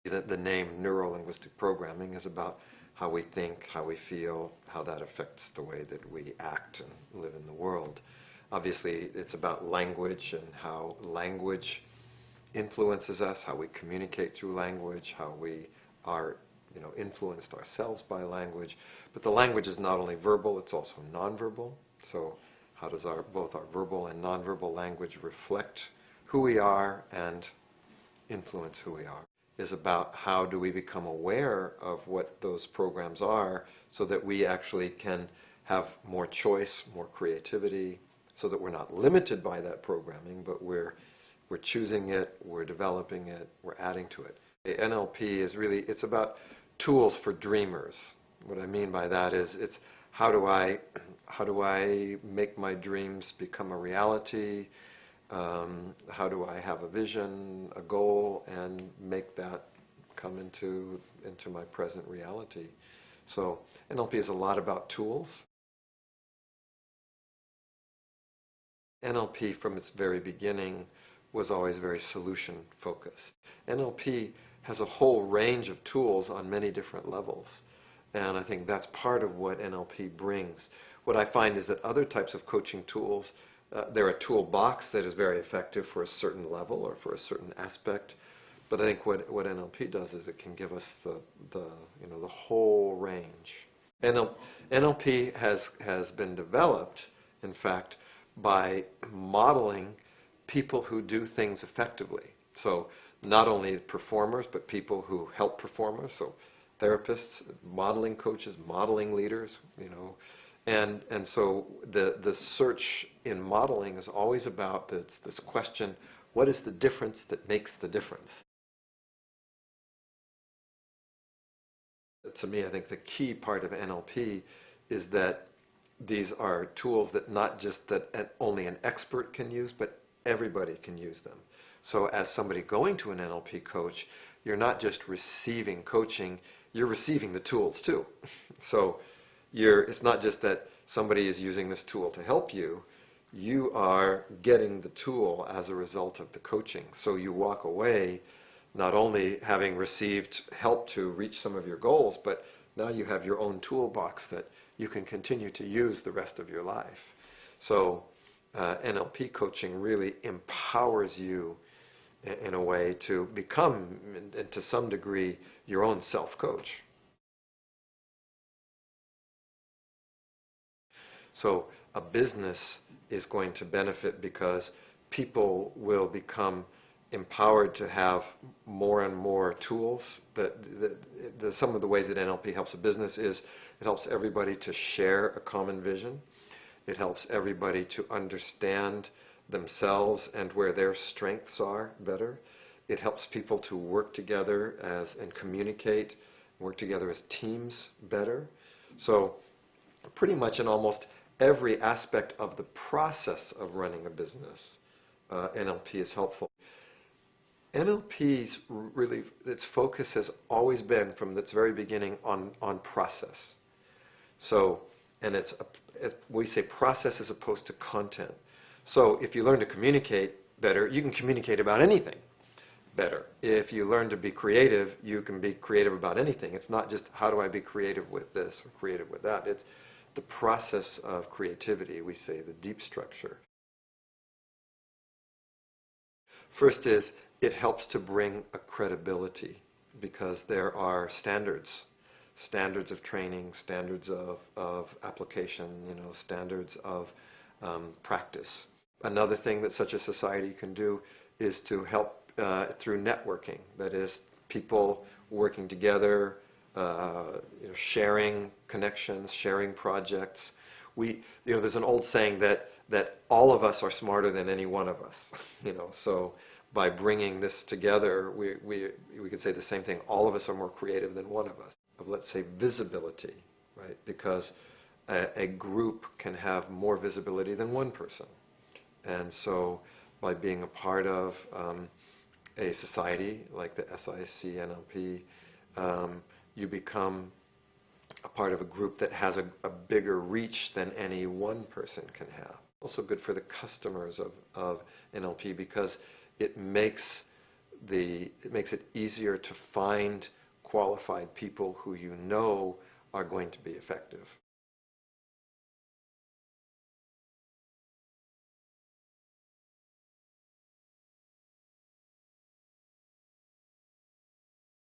The name neuro-linguistic programming is about how we think, how we feel, how that affects the way that we act and live in the world. Obviously, it's about language and how language influences us, how we communicate through language, how we are influenced ourselves by language. But the language is not only verbal, it's also nonverbal. So how does both our verbal and nonverbal language reflect who we are and influence who we are? Is about how do we become aware of what those programs are so that we actually can have more choice, more creativity, so that we're not limited by that programming, but we're choosing it, we're developing it, we're adding to it. The NLP is really, it's about tools for dreamers. What I mean by that is it's how do I make my dreams become a reality? How do I have a vision, a goal, and make that come into my present reality? So NLP is a lot about tools. NLP from its very beginning was always very solution focused. NLP has a whole range of tools on many different levels. And I think that's part of what NLP brings. What I find is that other types of coaching tools, they're a toolbox that is very effective for a certain level or for a certain aspect. But I think what NLP does is it can give us the whole range. NLP has been developed, in fact, by modeling people who do things effectively. So not only performers, but people who help performers. So therapists, modeling coaches, modeling leaders, And so the search in modeling is always about this question, what is the difference that makes the difference? To me, I think the key part of NLP is that these are tools that not just that only an expert can use, but everybody can use them. So as somebody going to an NLP coach, you're not just receiving coaching, you're receiving the tools too. So it's not just that somebody is using this tool to help you, you are getting the tool as a result of the coaching. So you walk away not only having received help to reach some of your goals, but now you have your own toolbox that you can continue to use the rest of your life. So NLP coaching really empowers you in a way to become, to some degree, your own self-coach. So a business is going to benefit because people will become empowered to have more and more tools. Some of the ways that NLP helps a business is it helps everybody to share a common vision. It helps everybody to understand themselves and where their strengths are better. It helps people to work together and communicate, work together as teams better. So pretty much in almost every aspect of the process of running a business, NLP is helpful. NLP's really, its focus has always been from its very beginning on process. So, and we say process as opposed to content. So if you learn to communicate better, you can communicate about anything better. If you learn to be creative, you can be creative about anything. It's not just how do I be creative with this or creative with that. It's the process of creativity, we say, the deep structure. First is it helps to bring a credibility because there are standards of training, standards of application, standards of practice. Another thing that such a society can do is to help through networking. That is, people working together, sharing connections, sharing projects. There's an old saying that all of us are smarter than any one of us. So by bringing this together, we could say the same thing. All of us are more creative than one of us. Of, let's say, visibility, right? Because a group can have more visibility than one person. And so by being a part of a society like the SICNLP, you become a part of a group that has a bigger reach than any one person can have. Also good for the customers of NLP because it makes it makes it easier to find qualified people who you know are going to be effective.